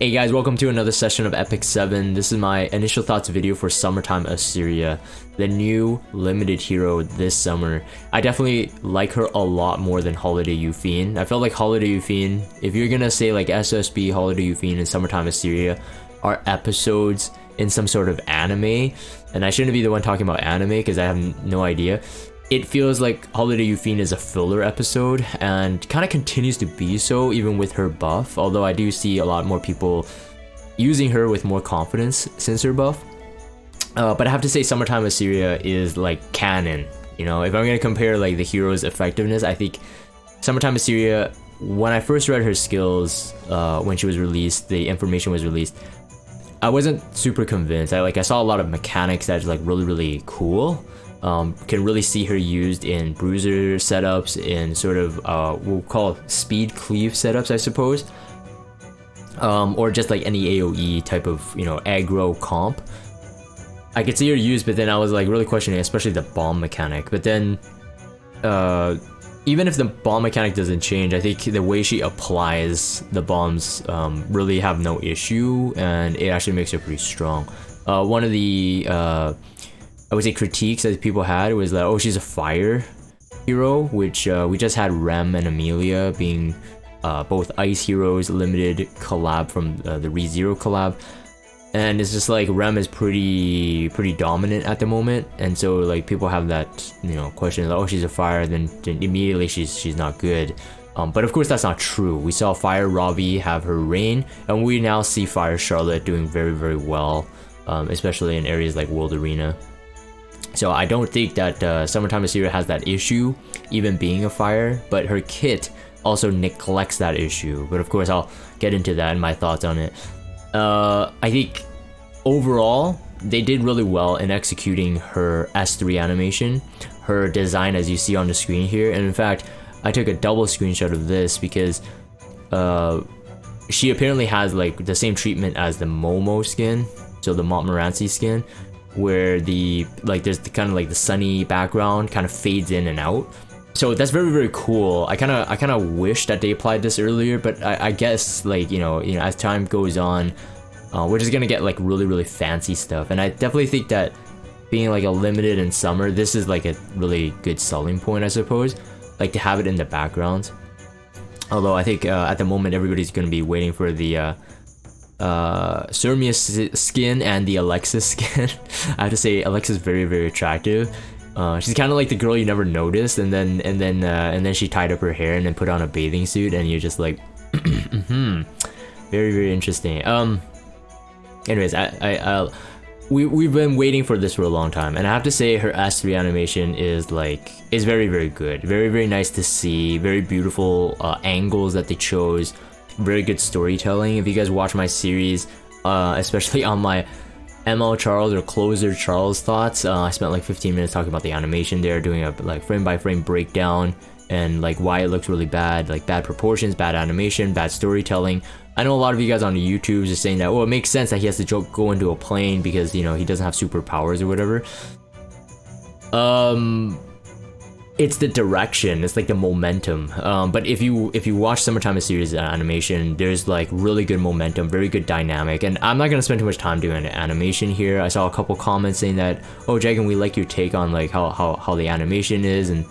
Hey guys, welcome to another session of Epic 7. This is my initial thoughts video for Summertime Iseria, the new limited hero this summer. I definitely like her a lot more than Holiday Yufine. I felt like Holiday Yufine, if you're gonna say like SSB, Holiday Yufine, and Summertime Iseria are episodes in some sort of anime, and I shouldn't be the one talking about anime because I have no idea. It feels like Holiday Yufine is a filler episode and kind of continues to be so even with her buff, although I do see a lot more people using her with more confidence since her buff. But I have to say Summertime Iseria is like canon. You know, if I'm going to compare like the hero's effectiveness, I think Summertime Iseria, when I first read her skills when she was released, the information was released, I wasn't super convinced. I saw a lot of mechanics that's like really cool. Can really see her used in bruiser setups, in sort of we'll call speed cleave setups, I suppose, or just like any AoE type of, you know, aggro comp. I could see her used, but then I was like really questioning, especially the bomb mechanic. But then even if the bomb mechanic doesn't change, I think the way she applies the bombs really have no issue, and it actually makes her pretty strong. One of the I would say critiques that people had was that, oh, she's a fire hero, which we just had Rem and Amelia being both ice heroes, limited collab from the ReZero collab, and it's just like Rem is pretty dominant at the moment, and so like people have that, you know, question like, oh, she's a fire, then immediately she's not good. But of course that's not true. We saw Fire Robbie have her reign, and we now see Fire Charlotte doing very well, especially in areas like World Arena. So I don't think that Summertime Iseria has that issue, even being a fire, but her kit also neglects that issue. But of course I'll get into that and my thoughts on it. I think overall, they did really well in executing her S3 animation, her design as you see on the screen here. And in fact, I took a double screenshot of this because she apparently has like the same treatment as the Momo skin, so the Montmorency skin, where there's the kind of like the sunny background kind of fades in and out. So that's very cool. I kind of wish that they applied this earlier, but I guess like you know as time goes on, we're just gonna get like really fancy stuff. And I definitely think that being like a limited in summer, this is like a really good selling point, I suppose, like to have it in the background. Although I think at the moment everybody's gonna be waiting for the Sermius skin and the Alexis skin. I have to say Alexis is very attractive. She's kind of like the girl you never noticed, and then she tied up her hair and then put on a bathing suit, and you're just like, very interesting. Anyways, we've been waiting for this for a long time, and I have to say her S3 animation is very good, very nice to see, very beautiful angles that they chose. Very good storytelling. If you guys watch my series, especially on my ML Charles or Closer Charles thoughts, I spent like 15 minutes talking about the animation there, doing a like frame by frame breakdown and like why it looks really bad, like bad proportions, bad animation, bad storytelling. I know a lot of you guys on the YouTube is saying that, oh, it makes sense that he has to go into a plane because, you know, he doesn't have superpowers or whatever. It's the direction, it's like the momentum. But if you watch Summertime Iseria's animation, there's like really good momentum, very good dynamic, and I'm not gonna spend too much time doing the animation here. I saw a couple comments saying that, oh, Jagan, we like your take on like how the animation is, and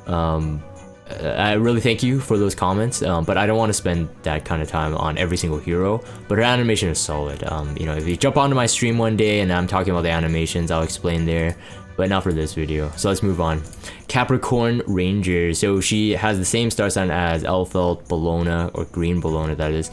I really thank you for those comments, but I don't want to spend that kind of time on every single hero. But her animation is solid. You know, if you jump onto my stream one day and I'm talking about the animations, I'll explain there, but not for this video. So let's move on. Capricorn Ranger. So she has the same star sign as Elfelt Bologna, or Green Bologna that is.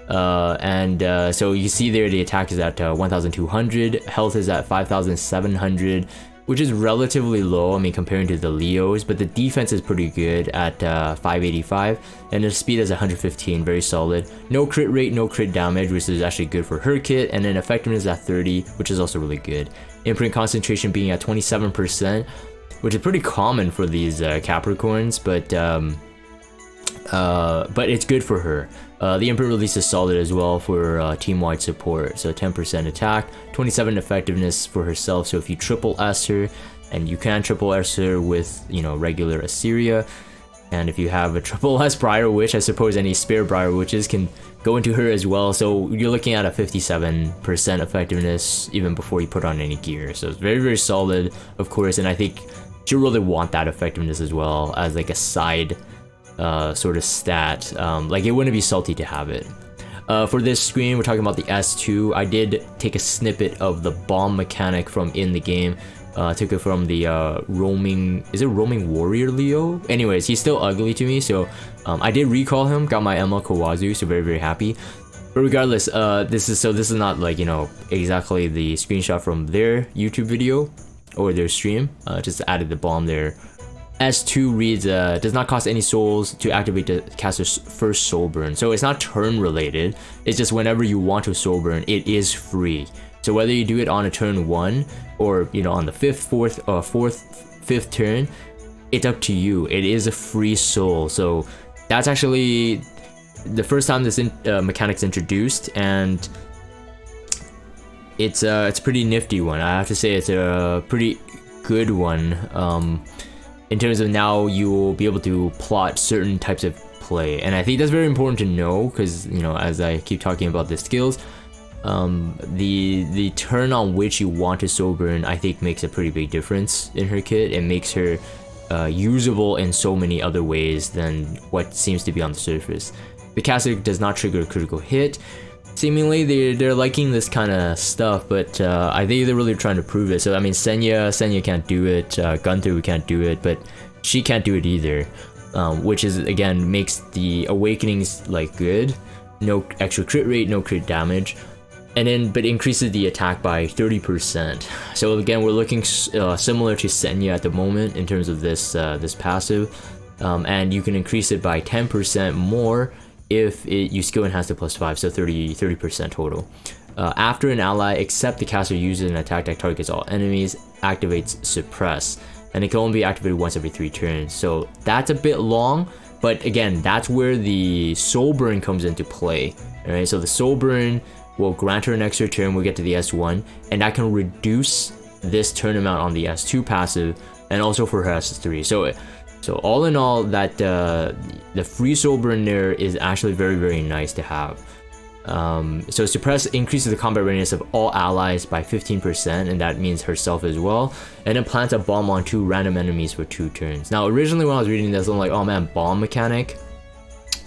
So you see there the attack is at 1200, health is at 5700, which is relatively low, I mean, comparing to the Leos, but the defense is pretty good at 585, and the speed is 115, very solid. No crit rate, no crit damage, which is actually good for her kit, and then effectiveness at 30, which is also really good. Imprint concentration being at 27%, which is pretty common for these Capricorns, but it's good for her. The imprint release is solid as well for team-wide support, so 10% attack, 27 effectiveness for herself. So if you triple S her, and you can triple S her with, you know, regular Iseria, And if you have a triple S Briar Witch, I suppose any spare Briar Witches can go into her as well. So you're looking at a 57% effectiveness even before you put on any gear. So it's very, very solid, of course. And I think you really want that effectiveness as well as like a side sort of stat. Like it wouldn't be salty to have it. For this screen, we're talking about the S2. I did take a snippet of the bomb mechanic from in the game. Took it from the roaming warrior Leo? Anyways, he's still ugly to me, so I did recall him, got my ML Kawazu, so very, very happy. But regardless, this is not like, you know, exactly the screenshot from their YouTube video or their stream. Just added the bomb there. S2 reads, does not cost any souls to activate the caster's first soul burn. So it's not turn related, it's just whenever you want to soul burn, it is free. So whether you do it on a turn 1 or, you know, on the 5th, 5th turn, it's up to you. It is a free soul. So that's actually the first time this mechanic's introduced, and it's a pretty nifty one. I have to say it's a pretty good one. In terms of now you will be able to plot certain types of play, and I think that's very important to know because, you know, as I keep talking about the skills, the turn on which you want to soul burn, I think makes a pretty big difference in her kit. It makes her usable in so many other ways than what seems to be on the surface. The caster does not trigger a critical hit. Seemingly they're liking this kind of stuff, but I think they're really trying to prove it. So I mean, Senya can't do it, Gunther can't do it, but she can't do it either, which is again makes the awakenings like good. No extra crit rate, no crit damage. And then, but increases the attack by 30%. So again, we're looking similar to Senya at the moment in terms of this this passive, and you can increase it by 10% more if you skill enhance to +5, so 30% total. After an ally, except the caster uses an attack that targets all enemies, activates Suppress, and it can only be activated once every 3 turns. So that's a bit long, but again, that's where the Soul Burn comes into play. All right, so the Soul Burn will grant her an extra turn. We'll get to the S1, and that can reduce this turn amount on the S2 passive, and also for her S3. So all in all, that the free soul burn there is actually very, very nice to have. So Suppress increases the combat readiness of all allies by 15%, and that means herself as well. And then plants a bomb on 2 random enemies for 2 turns. Now, originally when I was reading this, I'm like, oh man, bomb mechanic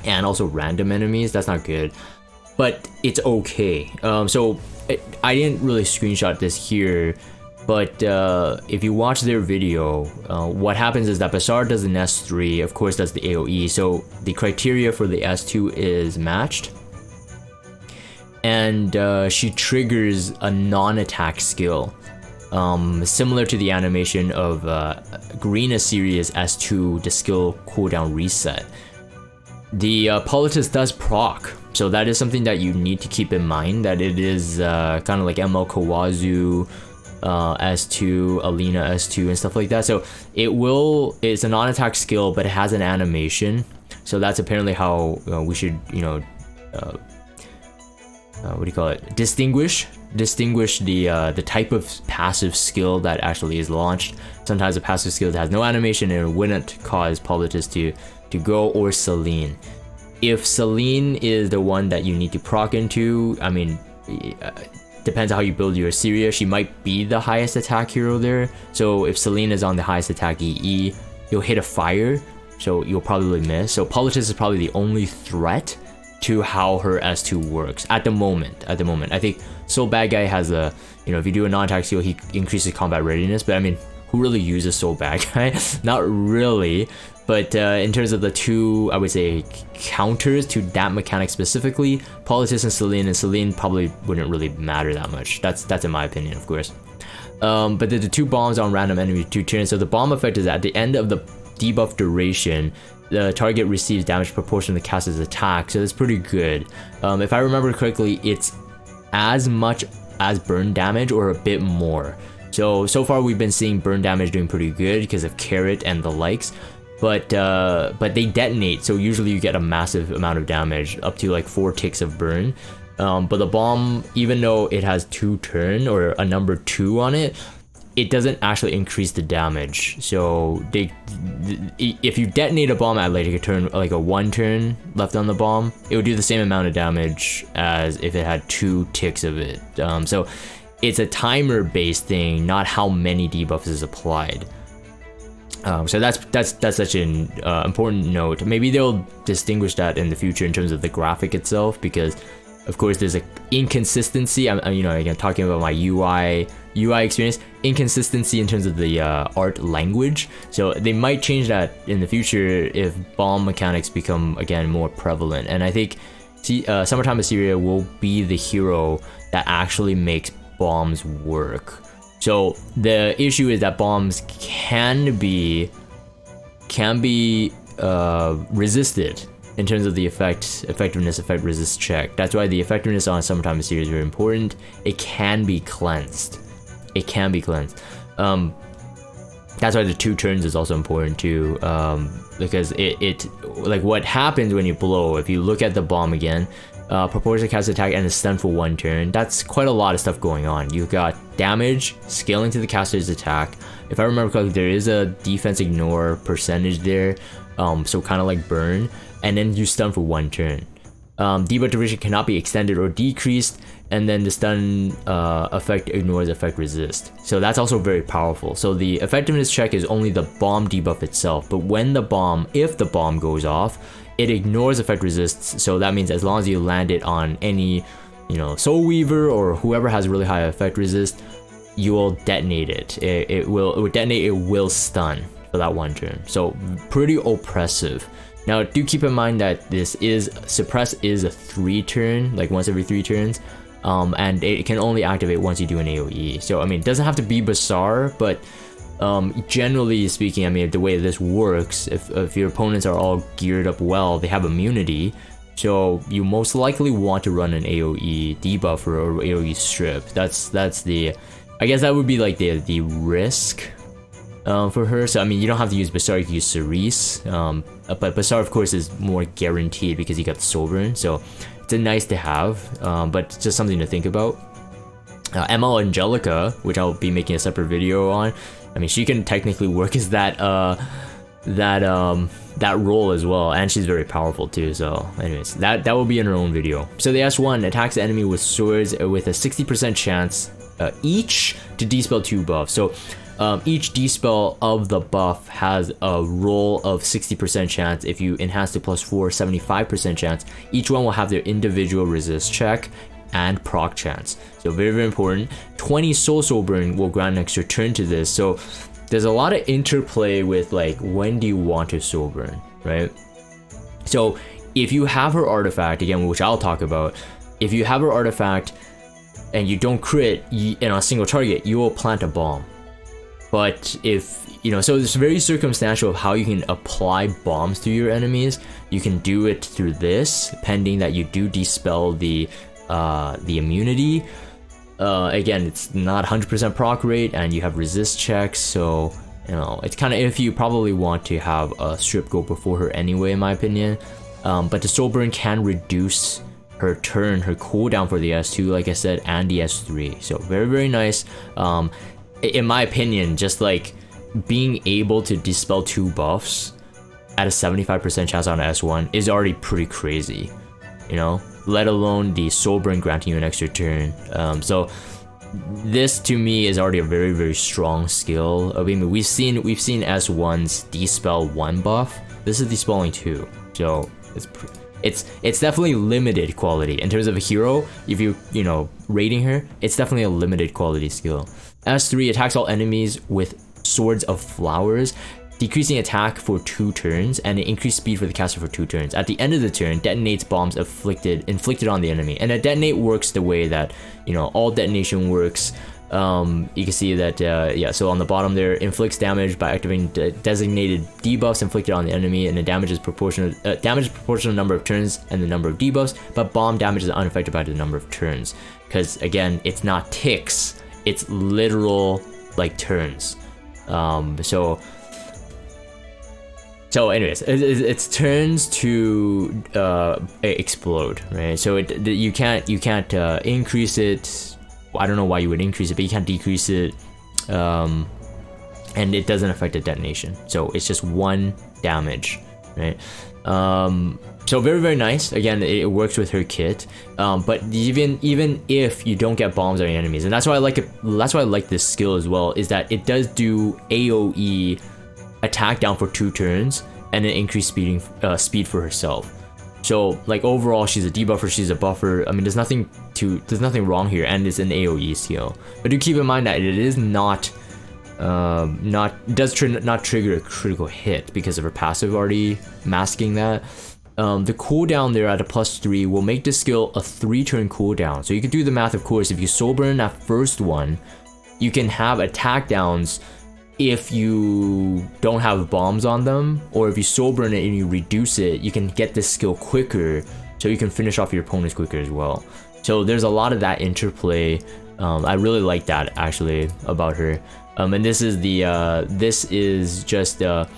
and also random enemies, that's not good. But it's okay. So I didn't really screenshot this here, but if you watch their video, what happens is that Basar does an S3, of course does the AoE, so the criteria for the S2 is matched. And she triggers a non-attack skill, similar to the animation of Green Iseria's S2, the skill cooldown reset. The Politis does proc, so that is something that you need to keep in mind, that it is kind of like ML Kawazu, S2, Alina S2 and stuff like that. So it's a non-attack skill, but it has an animation. So that's apparently how we should, you know, what do you call it? Distinguish the type of passive skill that actually is launched. Sometimes a passive skill that has no animation and it wouldn't cause Politis to go, or Celine. If Celine is the one that you need to proc into, I mean, depends on how you build your Iseria, she might be the highest attack hero there. So if Celine is on the highest attack EE, you'll hit a fire, so you'll probably miss. So Politis is probably the only threat to how her S2 works at the moment. I think Soul Bad Guy has a, you know, if you do a non-attack skill, he increases combat readiness, but I mean, who really uses Soul Bad Guy? Not really. But in terms of the two, I would say, counters to that mechanic specifically, Politis and Celine probably wouldn't really matter that much. That's in my opinion, of course. But the 2 bombs on random enemy 2 turns. So the bomb effect is at the end of the debuff duration, the target receives damage proportional to the caster's attack. So that's pretty good. If I remember correctly, it's as much as burn damage or a bit more. So far we've been seeing burn damage doing pretty good because of Carrot and the likes. But they detonate, so usually you get a massive amount of damage, up to like 4 ticks of burn. But the bomb, even though it has 2 turn or a number 2 on it, it doesn't actually increase the damage. So if you detonate a bomb at like a turn, like a 1 turn left on the bomb, it would do the same amount of damage as if it had 2 ticks of it. So it's a timer based thing, not how many debuffs is applied. So that's such an important note. Maybe they'll distinguish that in the future in terms of the graphic itself, because of course there's a inconsistency. I'm you know, again talking about my UI experience, inconsistency in terms of the art language. So they might change that in the future if bomb mechanics become again more prevalent. And I think Summertime Iseria will be the hero that actually makes bombs work. So the issue is that bombs can be resisted in terms of the effectiveness effect resist check. That's why the effectiveness on Summertime Iseria is very important. It can be cleansed. It can be cleansed. That's why the 2 turns is also important too, because it like what happens when you blow. If you look at the bomb again, proportionate cast attack and a stun for 1 turn. That's quite a lot of stuff going on. You've got damage scaling to the caster's attack. If I remember correctly, there is a defense ignore percentage there, so kind of like burn, and then you stun for 1 turn. Debuff duration cannot be extended or decreased, and then the stun effect ignores effect resist. So that's also very powerful. So the effectiveness check is only the bomb debuff itself, but if the bomb goes off, it ignores effect resists. So that means as long as you land it on any, you know, Soul Weaver or whoever has really high effect resist, you will detonate it. It will detonate. It will stun for that 1 turn. So pretty oppressive. Now do keep in mind that this is suppress is a 3 turn, like once every 3 turns, and it can only activate once you do an AOE. So I mean, it doesn't have to be bizarre, but generally speaking, I mean, the way this works, if your opponents are all geared up well, they have immunity, so you most likely want to run an AOE debuffer or AOE strip. That's the, I guess that would be like the risk for her. So I mean, you don't have to use Bassar, you can use Cerise, but Bassar of course is more guaranteed because you got the Soulburn, so it's a nice to have, but just something to think about. ML Angelica, which I'll be making a separate video on, I mean, she can technically work as that role as well, and she's very powerful too. So anyways, that will be in her own video. So the S1 attacks the enemy with swords with a 60% chance each to dispel 2 buffs. So each dispel of the buff has a roll of 60% chance. If you enhance to +4, 75% chance. Each one will have their individual resist check and proc chance. So very, very important. 20 soul burn will grant an extra turn to this. So there's a lot of interplay with like, when do you want to soul burn, right? So if you have her artifact, again, which I'll talk about, if you have her artifact and you don't crit and on a single target, you will plant a bomb. But if, you know, so it's very circumstantial of how you can apply bombs to your enemies. You can do it through this, pending that you do dispel the immunity. Again, it's not 100% proc rate, and you have resist checks, so you know it's kind of if you probably want to have a strip go before her anyway, in my opinion. But the soul burn can reduce her turn, her cooldown for the S2, like I said, and the S3. So very, very nice. In my opinion, just like being able to dispel 2 buffs at a 75% chance on S1 is already pretty crazy, you know, let alone the soul burn granting you an extra turn. So this to me is already a very, very strong skill. I mean, we've seen S1s dispel 1 buff. This is dispelling 2, so it's definitely limited quality in terms of a hero. If you know, rating her, it's definitely a limited quality skill. S3 attacks all enemies with swords of flowers, decreasing attack for 2 turns and an increased speed for the caster for 2 turns. At the end of the turn, detonates bombs inflicted on the enemy. And a detonate works the way that, you know, all detonation works. You can see that, yeah, so on the bottom there, inflicts damage by activating designated debuffs inflicted on the enemy, and the damage is proportional to the number of turns and the number of debuffs, but bomb damage is unaffected by the number of turns. Because again, it's not ticks, it's literal like turns. So anyways, it's turns to explode, right? So you can't increase it. I don't know why you would increase it, but you can't decrease it. and it doesn't affect the detonation, so it's just 1 damage, right? So very, very nice. Again, it works with her kit, but even if you don't get bombs on your enemies, and that's why I like it, that's why I like this skill as well, is that it does do AoE attack down for 2 turns and then increase speed for herself. So like overall, she's a debuffer, she's a buffer. I mean, there's nothing wrong here, and it's an AoE skill. But do keep in mind that it is not trigger a critical hit because of her passive already masking that. The cooldown there at a +3 will make this skill a 3-turn cooldown. So you can do the math, of course. If you soul burn that first one, you can have attack downs if you don't have bombs on them, or if you soul burn it and you reduce it, you can get this skill quicker, so you can finish off your opponents quicker as well. So there's a lot of that interplay. I really like that actually about her. And this is the this is the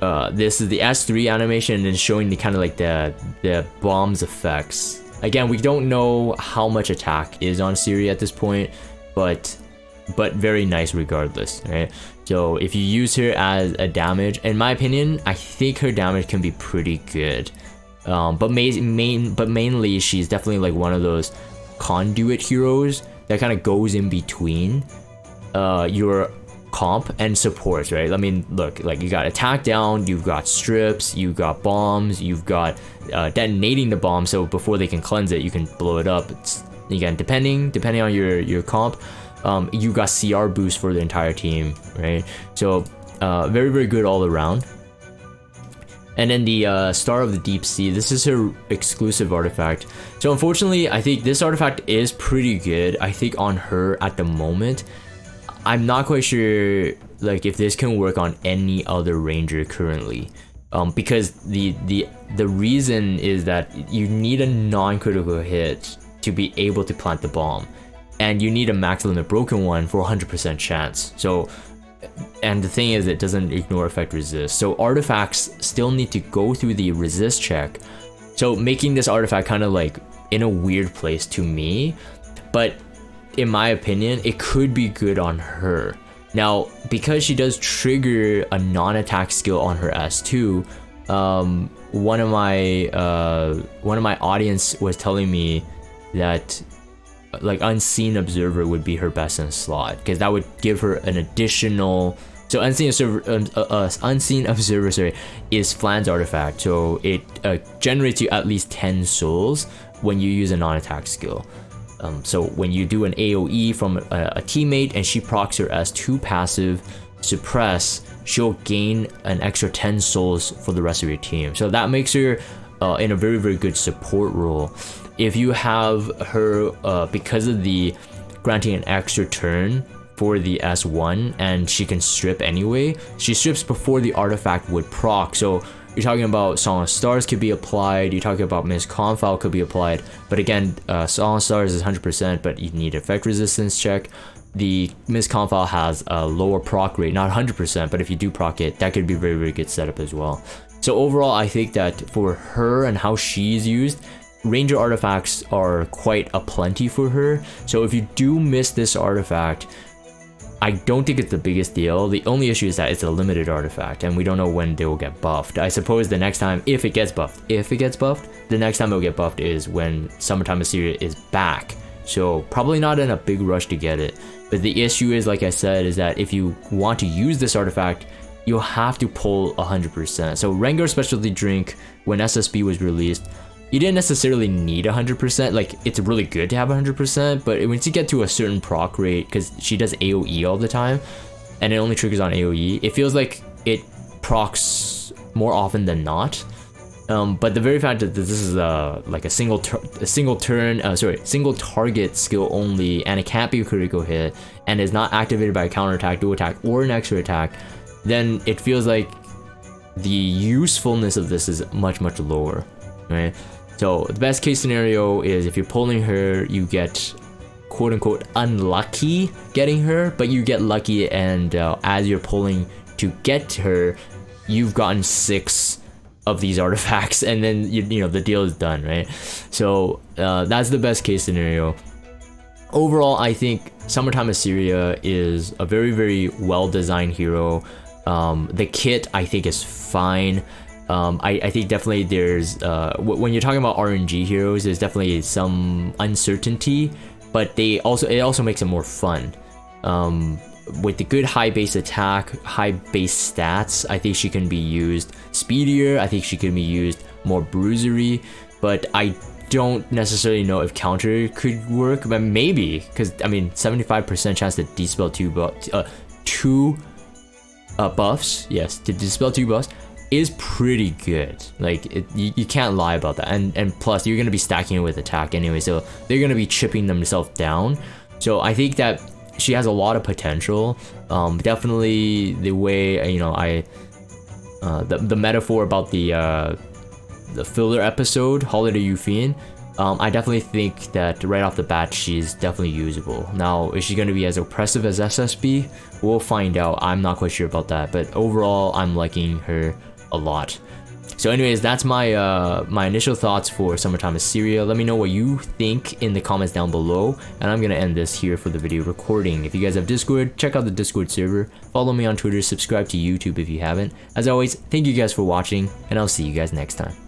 S3 animation, and showing the kind of like the bombs effects. Again, we don't know how much attack is on Iseria at this point, but very nice regardless, right? So if you use her as a damage, in my opinion, I think her damage can be pretty good. But mainly she's definitely like one of those conduit heroes that kind of goes in between your comp and supports, right? I mean, look, like you got attack down, you've got strips, you've got bombs, you've got detonating the bomb, so before they can cleanse it, you can blow it up. It's, again, depending on your comp, you got CR boost for the entire team, right? So very, very good all around. And then the Star of the Deep Sea, this is her exclusive artifact. So unfortunately, I think this artifact is pretty good, I think, on her at the moment. I'm not quite sure like if this can work on any other ranger currently, because the reason is that you need a non-critical hit to be able to plant the bomb, and you need a max limit broken one for 100% chance. So, and the thing is, it doesn't ignore effect resist, so artifacts still need to go through the resist check, so making this artifact kind of like in a weird place to me. But in my opinion, it could be good on her. Now, because she does trigger a non-attack skill on her S2, one of my audience was telling me that like Unseen Observer would be her best in slot, because that would give her an additional. So Unseen Observer, sorry, is Flan's artifact, so it generates you at least 10 souls when you use a non-attack skill. So when you do an AoE from a teammate and she procs her S2 passive, Suppress, she'll gain an extra 10 souls for the rest of your team. So that makes her in a very, very good support role. If you have her, because of the granting an extra turn for the S1, and she can strip anyway, she strips before the artifact would proc. So you're talking about Song of Stars could be applied, you're talking about Miss Confile could be applied, but again, Song of Stars is 100%, but you need effect resistance check. The Miss Confile has a lower proc rate, not 100%, but if you do proc it, that could be a very, very good setup as well. So overall, I think that for her and how she's used, Ranger artifacts are quite a plenty for her. So if you do miss this artifact, I don't think it's the biggest deal. The only issue is that it's a limited artifact, and we don't know when they will get buffed. I suppose the next time, if it gets buffed, the next time it will get buffed is when Summertime Iseria is back. So probably not in a big rush to get it. But the issue is, like I said, is that if you want to use this artifact, you'll have to pull 100%. So Rengar Specialty Drink, when SSB was released, you didn't necessarily need 100%. Like, it's really good to have 100%, but once you get to a certain proc rate, because she does AoE all the time, and it only triggers on AoE, it feels like it procs more often than not. But the very fact that this is like a single target skill only, and it can't be a critical hit, and is not activated by a counter attack, dual attack, or an extra attack, then it feels like the usefulness of this is much, much lower, right? So the best case scenario is if you're pulling her, you get quote unquote unlucky getting her, but you get lucky, and as you're pulling to get her, you've gotten 6 of these artifacts, and then you know the deal is done, right? So that's the best case scenario. overall, I think Summertime Iseria is a very well designed hero. The kit I think is fine. I think definitely there's when you're talking about RNG heroes, there's definitely some uncertainty, but it also makes it more fun. With the good high base attack, high base stats, I think she can be used speedier. I think she can be used more bruisery, but I don't necessarily know if counter could work, but maybe, because I mean 75% chance to dispel two buffs, yes, to dispel 2 buffs is pretty good. Like you can't lie about that, and plus you're gonna be stacking it with attack anyway, so they're gonna be chipping themselves down. So I think that she has a lot of potential. Definitely the way, you know, the metaphor about the filler episode, Holiday Yufine, I definitely think that right off the bat she's definitely usable. Now, is she going to be as oppressive as SSB? We'll find out. I'm not quite sure about that, but overall I'm liking her a lot. So anyways, that's my my initial thoughts for Summertime Iseria. Let me know what you think in the comments down below, and I'm gonna end this here for the video recording. If you guys have Discord, check out the Discord server, follow me on Twitter, subscribe to YouTube if you haven't. As always, thank you guys for watching, and I'll see you guys next time.